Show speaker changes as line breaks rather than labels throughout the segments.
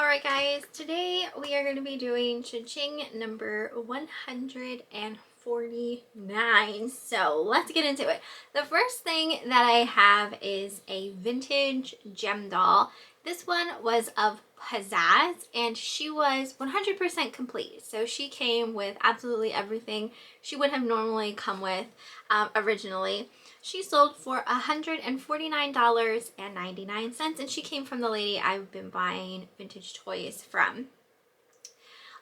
Alright guys, today we are going to be doing CHING number 149. So let's get into it. The first thing that I have is a vintage gem doll. This one was of Pizzazz and she was 100% complete. So she came with absolutely everything she would have normally come with originally. She sold for $149.99 and she came from the lady I've been buying vintage toys from.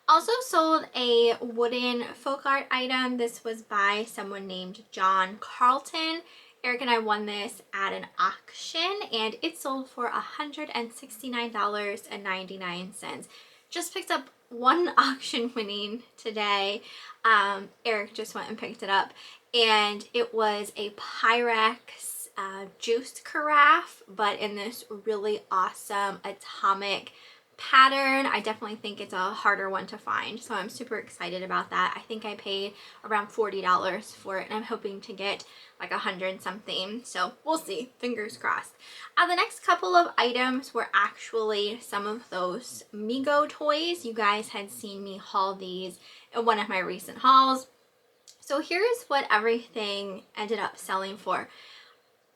Also sold a wooden folk art item. This was by someone named John Carlton. Eric and I won this at an auction and it sold for $169.99. Just picked up one auction winning today. Eric just went and picked it up and it was a Pyrex juice carafe, but in this really awesome atomic pattern. I definitely think it's a harder one to find, so I'm super excited about that. I think I paid around $40 for it and I'm hoping to get like 100 something, so we'll see, fingers crossed. The next couple of items were actually some of those Mego toys. You guys had seen me haul these in one of my recent hauls. So here's what everything ended up selling for.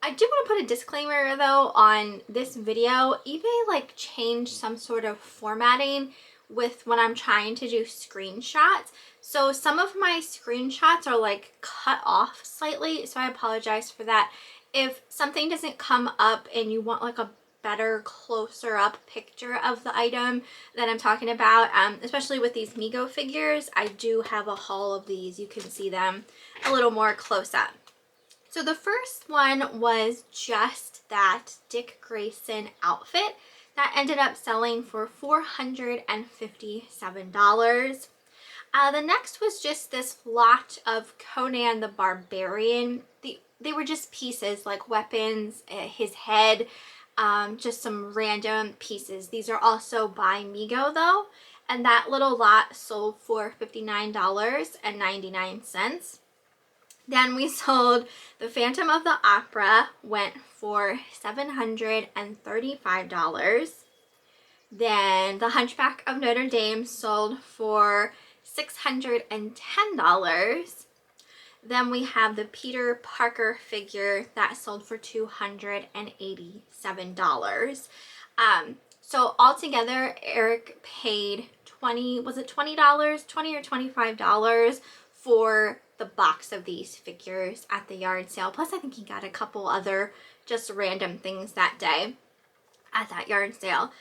I do want to put a disclaimer though on this video. eBay like changed some sort of formatting with when I'm trying to do screenshots. So some of my screenshots are like cut off slightly, so I apologize for that. If something doesn't come up and you want like a better closer up picture of the item that I'm talking about, especially with these Mego figures, I do have a haul of these. You can see them a little more close up. So the first one was just that Dick Grayson outfit that ended up selling for $457. The next was just this lot of Conan the Barbarian. They were just pieces like weapons, his head, just some random pieces. These are also by Mego though, and that little lot sold for $59.99. Then we sold the Phantom of the Opera, went for $735. Then the Hunchback of Notre Dame sold for $610. Then we have the Peter Parker figure that sold for $287. So altogether, Eric paid $20 or $25 for the box of these figures at the yard sale. Plus I think he got a couple other just random things that day at that yard sale.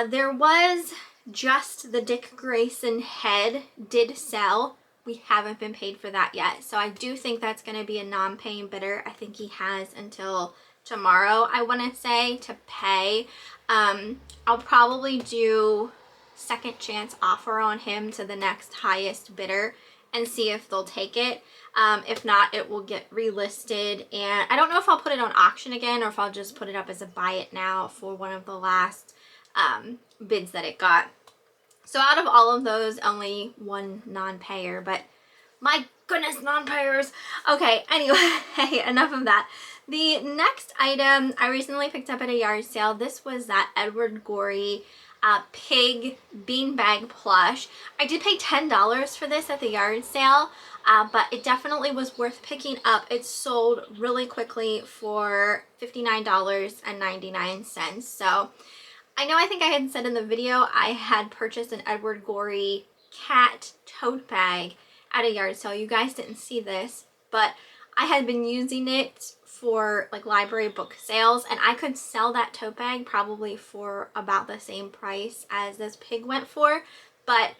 There was just the Dick Grayson head did sell. We haven't been paid for that yet, so I do think that's going to be a non-paying bidder. I think he has until tomorrow, I want to say, to pay. I'll probably do second chance offer on him to the next highest bidder and see if they'll take it. If not, it will get relisted, and I don't know if I'll put it on auction again or if I'll just put it up as a buy it now for one of the last bids that it got. So out of all of those, only one non-payer, but my goodness, non-payers. Okay, anyway, enough of that. The next item I recently picked up at a yard sale. This was that Edward Gorey pig beanbag plush. I did pay $10 for this at the yard sale, but it definitely was worth picking up. It sold really quickly for $59.99. So I know, I think I had said in the video I had purchased an Edward Gorey cat tote bag at a yard sale. You guys didn't see this, but I had been using it for like library book sales, and I could sell that tote bag probably for about the same price as this pig went for, but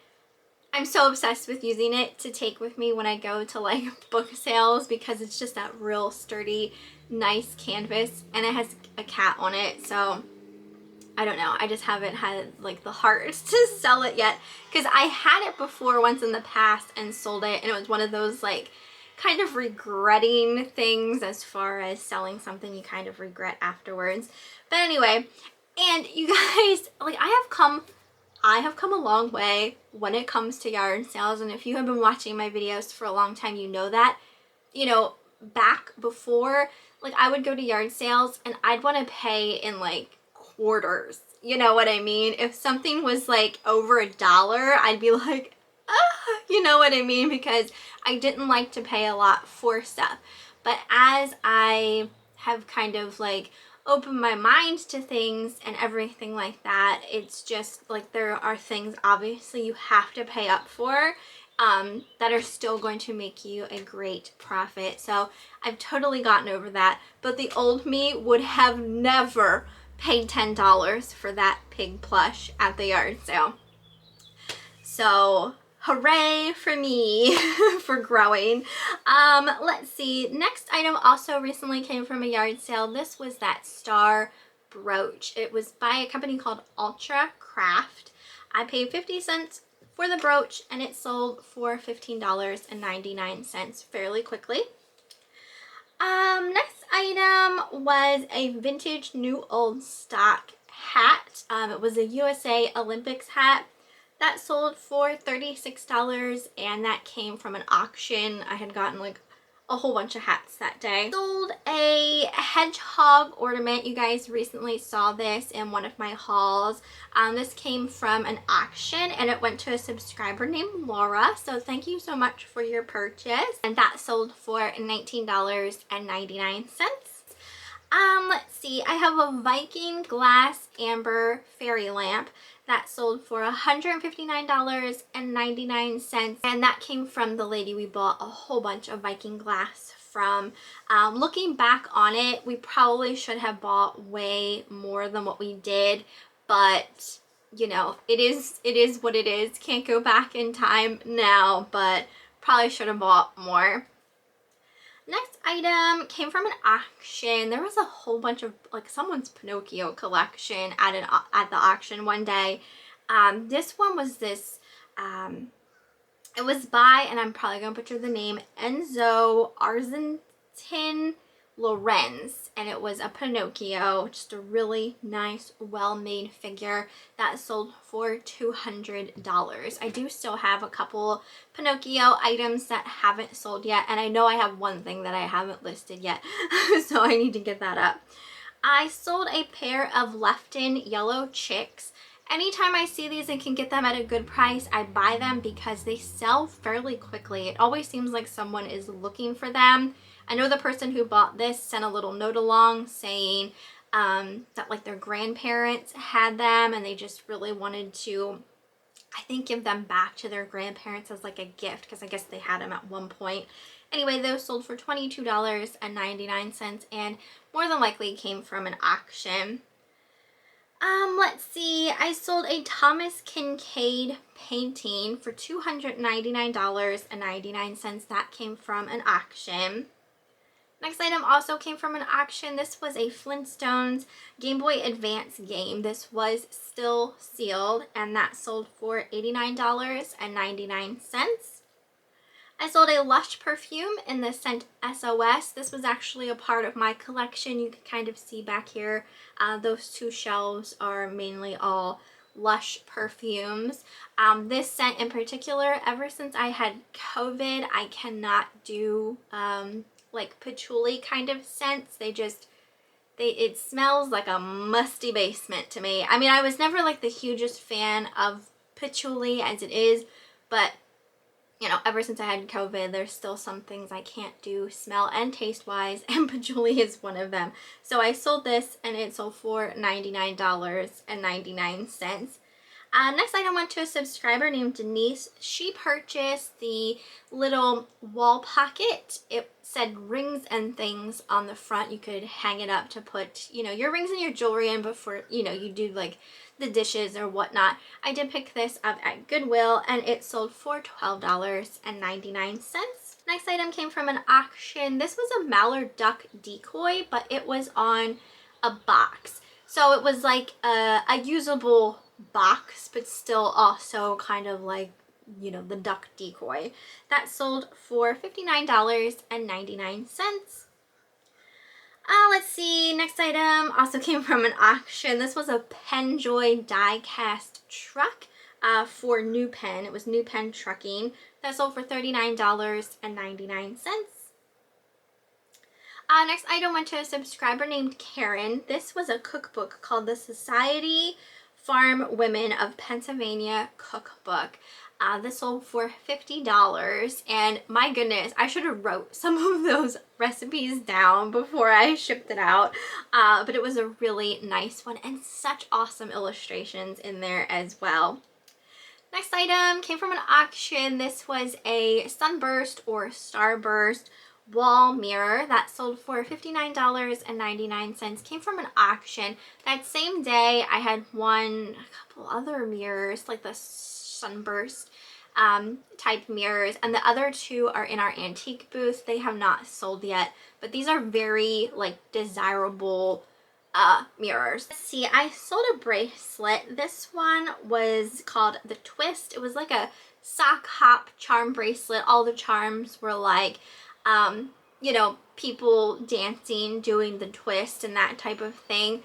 I'm so obsessed with using it to take with me when I go to like book sales because it's just that real sturdy, nice canvas, and it has a cat on it. So I don't know, I just haven't had like the heart to sell it yet, because I had it before once in the past and sold it, and it was one of those like kind of regretting things as far as selling something you kind of regret afterwards. But anyway, and you guys, like I have come a long way when it comes to yard sales, and if you have been watching my videos for a long time, you know that, you know, back before, like I would go to yard sales and I'd want to pay in like quarters, You know what I mean? If something was like over $1, I'd be like, ah, you know what I mean? Because I didn't like to pay a lot for stuff. But as I have kind of like opened my mind to things and everything like that, it's just like there are things obviously you have to pay up for that are still going to make you a great profit. So I've totally gotten over that. But the old me would have never paid $10 for that pig plush at the yard sale. So hooray for me for growing. Let's see. Next item also recently came from a yard sale. This was that star brooch. It was by a company called Ultra Craft. I paid 50 cents for the brooch and it sold for $15.99 fairly quickly. Next item was a vintage new old stock hat. It was a USA Olympics hat that sold for $36 and that came from an auction. I had gotten like a whole bunch of hats that day. Sold a hedgehog ornament. You guys recently saw this in one of my hauls. This came from an auction and it went to a subscriber named Laura. So thank you so much for your purchase. And that sold for $19.99. Let's see. I have a Viking glass amber fairy lamp that sold for $159.99 and that came from the lady we bought a whole bunch of Viking glass from. Looking back on it, we probably should have bought way more than what we did, but you know, it is what it is. Can't go back in time now, but probably should have bought more. Next item came from an auction. There was a whole bunch of like someone's Pinocchio collection at the auction one day. This one was this, it was by, and I'm probably gonna butcher the name, Enzo Argentin Lorenz, and it was a Pinocchio, just a really nice, well-made figure that sold for $200. I do still have a couple Pinocchio items that haven't sold yet, and I know I have one thing that I haven't listed yet, so I need to get that up. I sold a pair of Lefton yellow chicks. Anytime I see these and can get them at a good price, I buy them because they sell fairly quickly. It always seems like someone is looking for them. I know the person who bought this sent a little note along saying that like their grandparents had them and they just really wanted to, I think, give them back to their grandparents as like a gift because I guess they had them at one point. Anyway, those sold for $22.99 and more than likely came from an auction. Let's see, I sold a Thomas Kincaid painting for $299.99. That came from an auction. Next item also came from an auction. This was a Flintstones Game Boy Advance game. This was still sealed and that sold for $89.99. I sold a Lush perfume in the scent SOS. This was actually a part of my collection. You can kind of see back here, those two shelves are mainly all Lush perfumes. This scent in particular, ever since I had COVID, I cannot do like patchouli kind of scents. It smells like a musty basement to me. I mean, I was never like the hugest fan of patchouli as it is, but you know, ever since I had COVID, there's still some things I can't do smell and taste wise, and patchouli is one of them. So I sold this and it sold for $99.99. Next item went to a subscriber named Denise. She purchased the little wall pocket. It said rings and things on the front. You could hang it up to put, you know, your rings and your jewelry in before, you know, you do like the dishes or whatnot. I did pick this up at Goodwill and it sold for $12.99. Next item came from an auction. This was a mallard duck decoy, but it was on a box. So it was like a usable box, but still also kind of like, you know, the duck decoy. That sold for $59.99. Let's see, next item also came from an auction. This was a Penjoy die cast truck for New Pen. It was New Pen Trucking. That sold for $39.99. Next item went to a subscriber named Karen. This was a cookbook called The Society Farm Women of Pennsylvania cookbook. This sold for $50, and my goodness, I should have wrote some of those recipes down before I shipped it out, but it was a really nice one and such awesome illustrations in there as well. Next item came from an auction. This was a sunburst or starburst wall mirror that sold for $59.99. Came from an auction. That same day I had won a couple other mirrors, like the sunburst type mirrors, and the other two are in our antique booth. They have not sold yet, but these are very like desirable mirrors. Let's see, I sold a bracelet. This one was called the Twist. It was like a sock hop charm bracelet. All the charms were like you know, people dancing, doing the twist and that type of thing.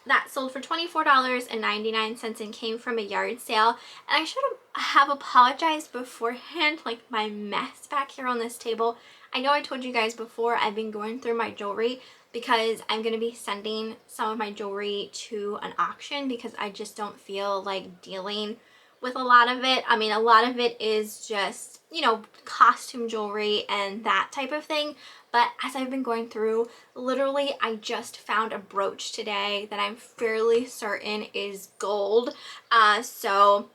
That sold for $24.99 and came from a yard sale. And I should have apologized beforehand, like my mess back here on this table. I know I told you guys before, I've been going through my jewelry because I'm going to be sending some of my jewelry to an auction because I just don't feel like dealing with a lot of it. I mean, a lot of it is just, you know, costume jewelry and that type of thing. But as I've been going through, literally I just found a brooch today that I'm fairly certain is gold. So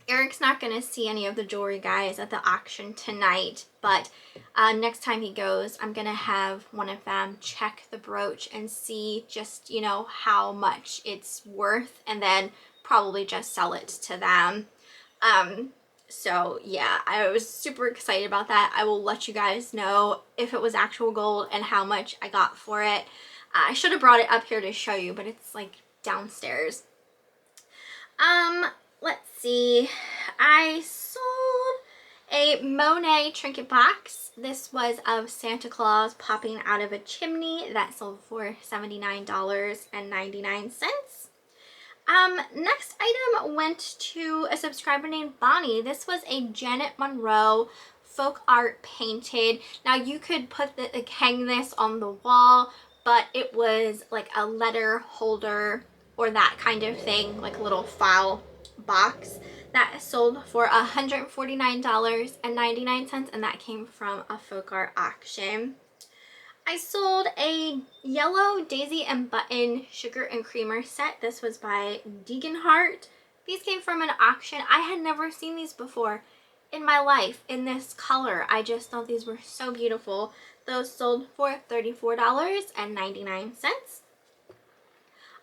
Eric's not going to see any of the jewelry guys at the auction tonight, but next time he goes, I'm going to have one of them check the brooch and see just, you know, how much it's worth, and then probably just sell it to them. So yeah, I was super excited about that. I will let you guys know if it was actual gold and how much I got for it. I should have brought it up here to show you, but it's like downstairs. Let's see. I sold a Monet trinket box. This was of Santa Claus popping out of a chimney. That sold for $79.99. Next item went to a subscriber named Bonnie. This was a Janet Monroe folk art painted. Now you could put hang this on the wall, but it was like a letter holder or that kind of thing, like a little file box that sold for $149.99, and that came from a folk art auction. I sold a yellow daisy and button sugar and creamer set. This was by Deeganhart. These came from an auction. I had never seen these before in my life in this color. I just thought these were so beautiful. Those sold for $34.99.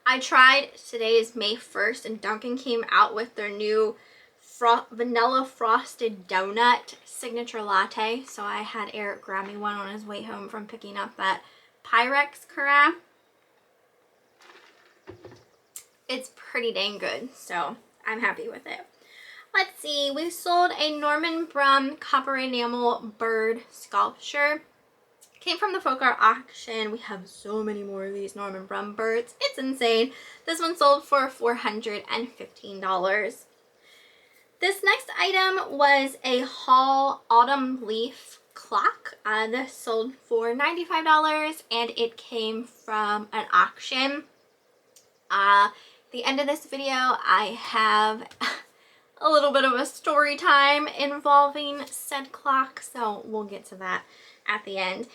I tried, today is May 1st, and Dunkin' came out with their new vanilla frosted donut signature latte, so I had Eric grab me one on his way home from picking up that Pyrex carafe. It's pretty dang good, so I'm happy with it. Let's see, we sold a Norman Brum copper enamel bird sculpture. Came from the folk art auction. We have so many more of these Norman Brum birds. It's insane. This one sold for $415. This next item was a Hall autumn leaf clock. This sold for $95 and it came from an auction. The end of this video, I have a little bit of a story time involving said clock, so we'll get to that at the end.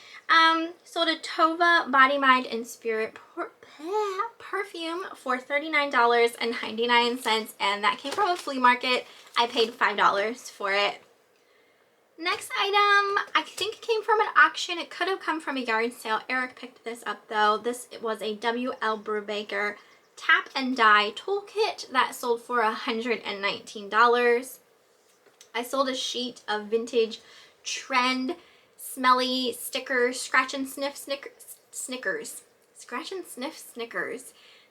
Sold a Tova Body, Mind, and Spirit perfume for $39.99, and that came from a flea market. I paid $5 for it. Next item, I think came from an auction. It could have come from a yard sale. Eric picked this up though. This was a W.L. Brubaker tap and die toolkit that sold for $119. I sold a sheet of vintage trend smelly stickers, scratch and sniff Snickers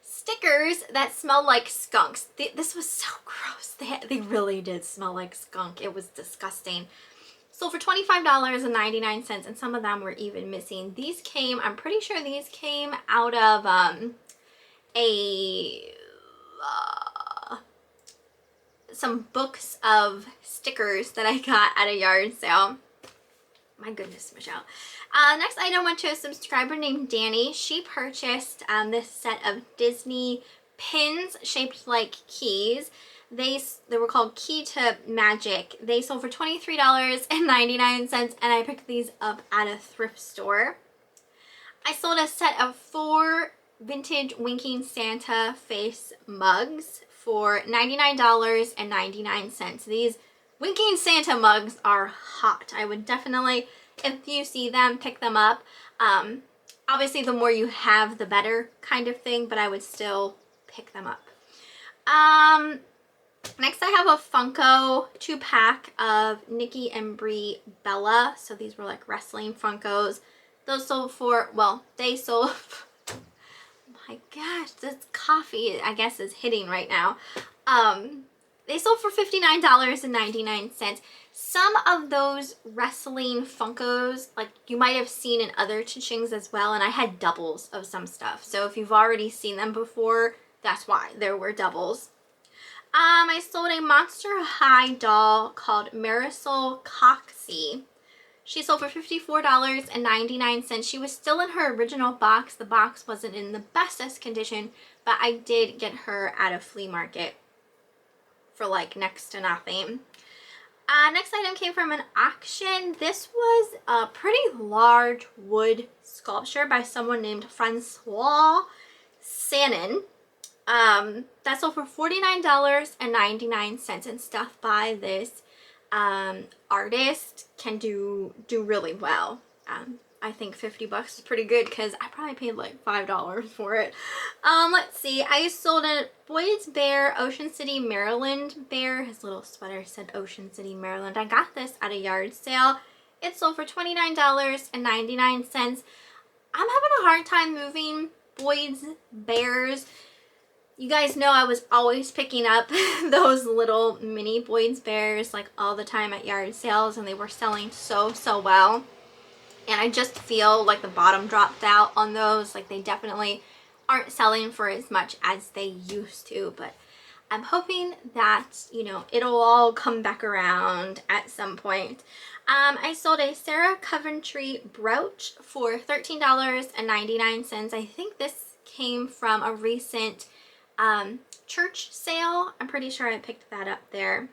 stickers that smell like skunks. This was so gross. They really did smell like skunk. It was disgusting. Sold for $25.99, and some of them were even missing. These came, I'm pretty sure these came out of some books of stickers that I got at a yard sale. My goodness, Michelle. Next item went to a subscriber named Danny. She purchased this set of Disney pins shaped like keys. They were called Key to Magic. They sold for $23.99, and I picked these up at a thrift store. I sold a set of 4 vintage Winking Santa face mugs for $99.99. These Winking Santa mugs are hot. I would definitely, if you see them, pick them up. Obviously, the more you have, the better kind of thing, but I would still pick them up. Next I have a Funko 2-pack of Nikki and Brie Bella. So these were like wrestling Funkos. Those sold for, well, they sold, oh my gosh, this coffee I guess is hitting right now. They sold for $59.99. Some of those wrestling Funkos, like you might have seen in other CHINGs as well, and I had doubles of some stuff. So if you've already seen them before, that's why there were doubles. I sold a Monster High doll called Marisol Coxey. She sold for $54.99. She was still in her original box. The box wasn't in the bestest condition, but I did get her at a flea market for like next to nothing. Next item came from an auction. This was a pretty large wood sculpture by someone named Francois Sanin. That sold for $49.99, and stuff by this artist can do really well. I think 50 bucks is pretty good because I probably paid like $5 for it. Let's see. I sold a Boyd's Bear Ocean City, Maryland bear. His little sweater said Ocean City, Maryland. I got this at a yard sale. It sold for $29.99. I'm having a hard time moving Boyd's Bears. You guys know I was always picking up those little mini Boyd's Bears like all the time at yard sales, and they were selling so well. And I just feel like the bottom dropped out on those. Like they definitely aren't selling for as much as they used to, but I'm hoping that, you know, it'll all come back around at some point. I sold a Sarah Coventry brooch for $13.99. I think this came from a recent church sale. I'm pretty sure I picked that up there.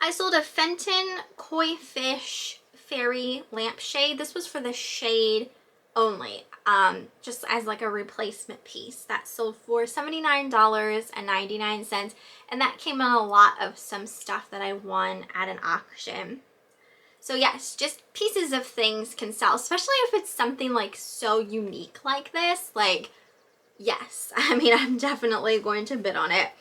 I sold a Fenton Koi Fish Fairy lampshade. This was for the shade only, just as like a replacement piece. That sold for $79.99, and that came in a lot of some stuff that I won at an auction. So yes, just pieces of things can sell, especially if it's something like so unique like this. Like, yes, I mean, I'm definitely going to bid on it.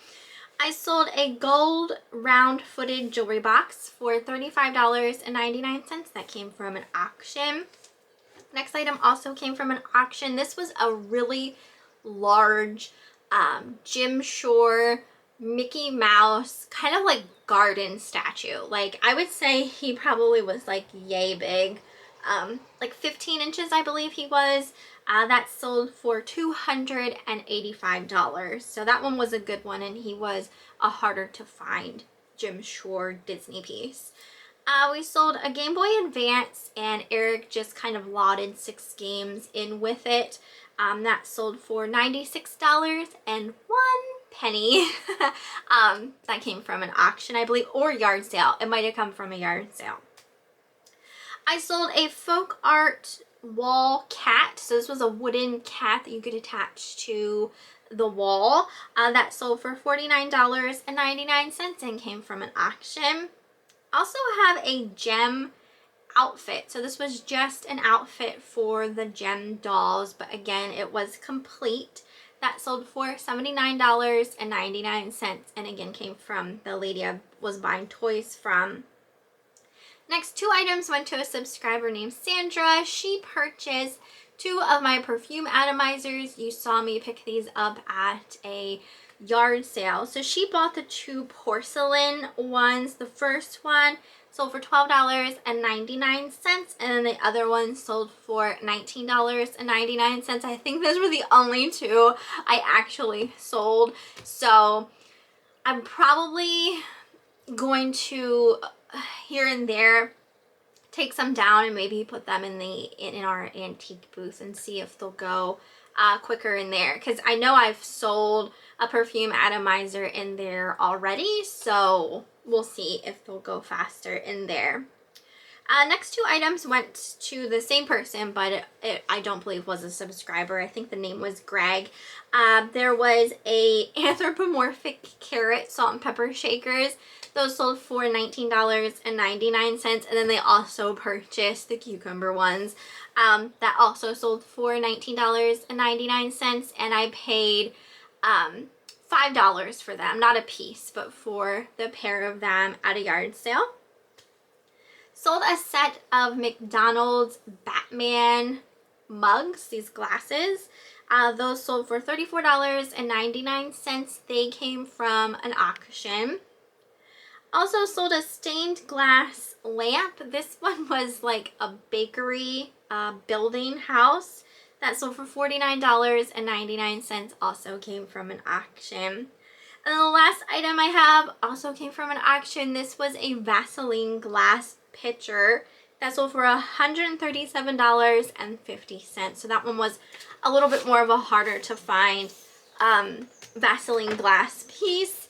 I sold a gold round-footed jewelry box for $35.99. That came from an auction. Next item also came from an auction. This was a really large Jim Shore Mickey Mouse kind of like garden statue. Like I would say he probably was like yay big. Like 15 inches I believe he was. That sold for $285. So that one was a good one, and he was a harder to find Jim Shore Disney piece. We sold a Game Boy Advance, and Eric just kind of lotted 6 games in with it. That sold for $96.01. That came from an auction, I believe, or yard sale. It might have come from a yard sale. I sold a folk art wall cat. So this was a wooden cat that you could attach to the wall. That sold for $49.99 and came from an auction. Also have a gem outfit. So this was just an outfit for the gem dolls, but again, it was complete. That sold for $79.99 and again came from the lady I was buying toys from. Next 2 items went to a subscriber named Sandra. She purchased 2 of my perfume atomizers. You saw me pick these up at a yard sale. So she bought the 2 porcelain ones. The first one sold for $12.99, and then the other one sold for $19.99. I think those were the only 2 I actually sold. So I'm probably going to here and there take some down and maybe put them in our antique booth and see if they'll go quicker in there, because I know I've sold a perfume atomizer in there already, so we'll see if they'll go faster in there. Next two items went to the same person, but I don't believe was a subscriber. I think the name was Greg. There was a anthropomorphic carrot salt and pepper shakers. Those sold for $19.99, and then they also purchased the cucumber ones. That also sold for $19.99, and I paid $5 for them, not a piece, but for the pair of them at a yard sale. Sold a set of McDonald's Batman mugs, these glasses. Those sold for $34.99. They came from an auction. Also sold a stained glass lamp. This one was like a bakery building house. That sold for $49.99. Also came from an auction. And the last item I have also came from an auction. This was a Vaseline glass pitcher that sold for $137.50. So that one was a little bit more of a harder to find Vaseline glass piece.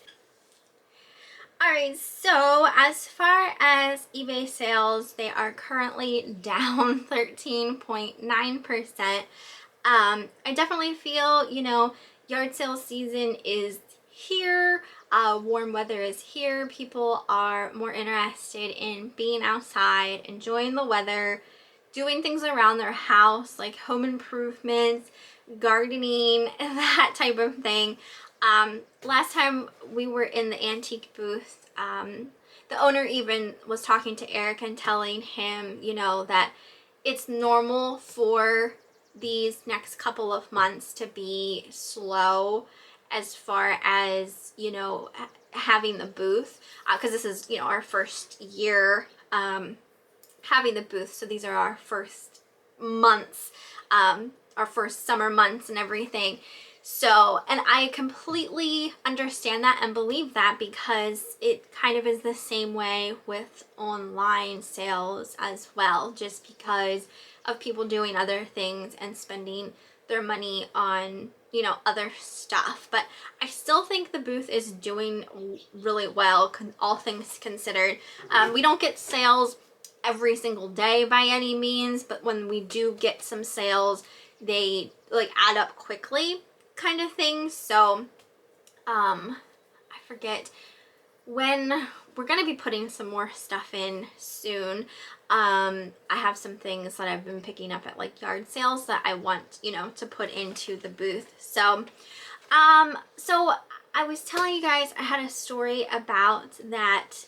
Alright, so as far as eBay sales, they are currently down 13.9%. I definitely feel, you know, yard sale season is here. Warm weather is here. People are more interested in being outside, enjoying the weather, doing things around their house, like home improvements, gardening, that type of thing. Last time we were in the antique booth, the owner even was talking to Eric and telling him, you know, that it's normal for these next couple of months to be slow as far as, you know, having the booth, because this is, you know, our first year having the booth, so these are our first months, our first summer months and everything. So, and I completely understand that and believe that, because it kind of is the same way with online sales as well, just because of people doing other things and spending their money on, you know, other stuff. But I still think the booth is doing really well, all things considered. We don't get sales every single day by any means, but when we do get some sales, they like add up quickly, kind of thing. So I forget when we're gonna be putting some more stuff in soon. I have some things that I've been picking up at like yard sales that I want, you know, to put into the booth. So so I was telling you guys I had a story about that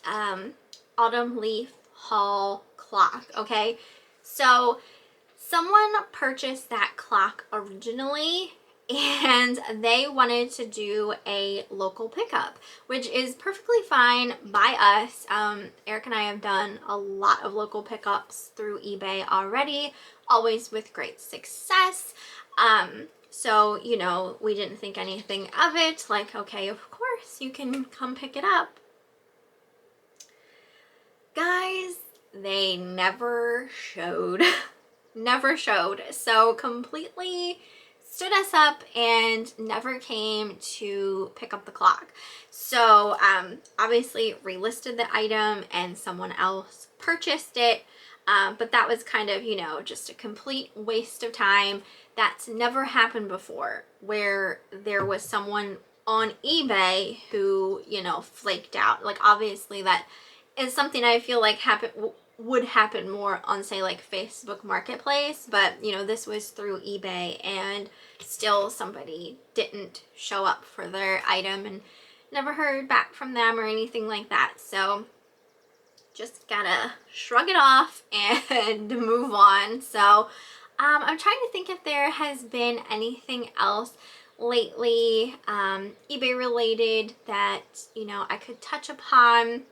autumn leaf haul clock. Okay, so someone purchased that clock originally, and they wanted to do a local pickup, which is perfectly fine by us. Eric and I have done a lot of local pickups through eBay already, always with great success. So, you know, we didn't think anything of it. Like, okay, of course you can come pick it up. Guys, they never showed. Never showed. So completely stood us up and never came to pick up the clock. So obviously relisted the item and someone else purchased it, but that was kind of, you know, just a complete waste of time. That's never happened before, where there was someone on eBay who, you know, flaked out. Like, obviously that is something I feel like would happen more on, say, like Facebook Marketplace, but, you know, this was through eBay, and still somebody didn't show up for their item and never heard back from them or anything like that. So just gotta shrug it off and move on. So I'm trying to think if there has been anything else lately eBay related that, you know, I could touch upon.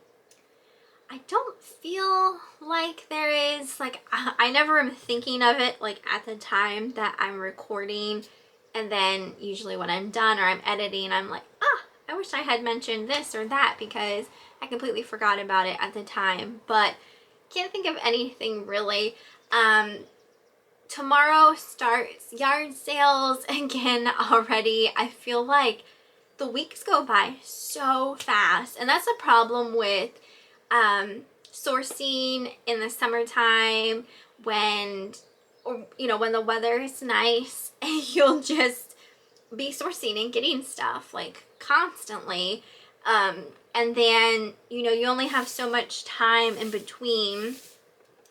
I don't feel like there is. Like, I never am thinking of it like at the time that I'm recording, and then usually when I'm done or I'm editing, I'm like, I wish I had mentioned this or that, because I completely forgot about it at the time. But can't think of anything really. tomorrow starts yard sales again already. I feel like the weeks go by so fast, and that's a problem with sourcing in the summertime when, or you know, when the weather is nice and you'll just be sourcing and getting stuff like constantly, and then you know you only have so much time in between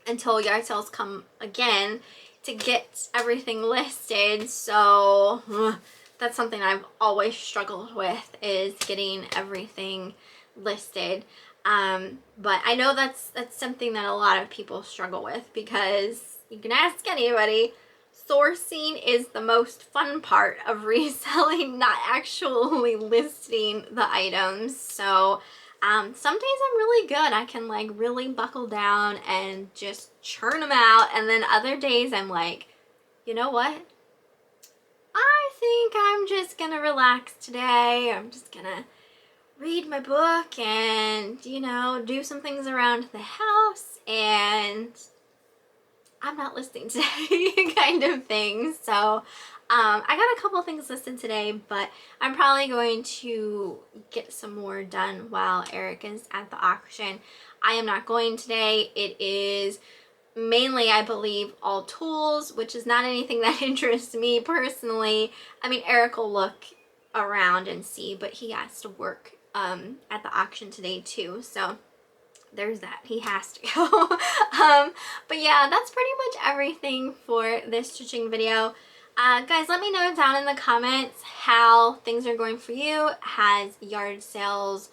until yard sales come again to get everything listed. So that's something I've always struggled with, is getting everything listed. But I know that's something that a lot of people struggle with, because you can ask anybody, sourcing is the most fun part of reselling, not actually listing the items. So some days I'm really good. I can like really buckle down and just churn them out. And then other days I'm like, you know what? I think I'm just gonna relax today. I'm just gonna read my book and, you know, do some things around the house, and I'm not listing today kind of thing. So I got a couple things listed today, but I'm probably going to get some more done while Eric is at the auction. I am not going today. It is mainly, I believe, all tools, which is not anything that interests me personally. I mean, Eric will look around and see, but he has to work at the auction today too. So there's that. He has to go. But yeah, that's pretty much everything for this CHING video. Guys, let me know down in the comments how things are going for you. Has yard sales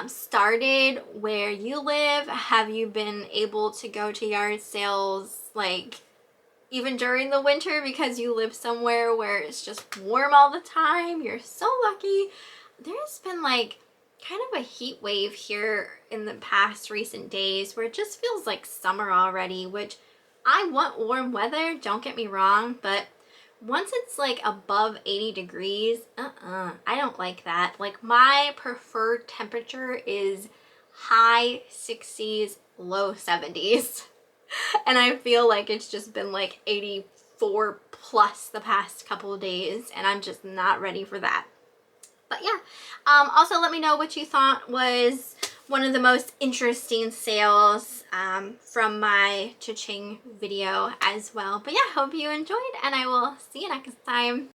started where you live? Have you been able to go to yard sales like even during the winter because you live somewhere where it's just warm all the time? You're so lucky. There's been like kind of a heat wave here in the past recent days where it just feels like summer already, which I want warm weather, don't get me wrong, but once it's like above 80 degrees, I don't like that. Like my preferred temperature is high 60s, low 70s. And I feel like it's just been like 84 plus the past couple of days, and I'm just not ready for that. But yeah, also let me know what you thought was one of the most interesting sales from my CHING video as well. But yeah, hope you enjoyed, and I will see you next time.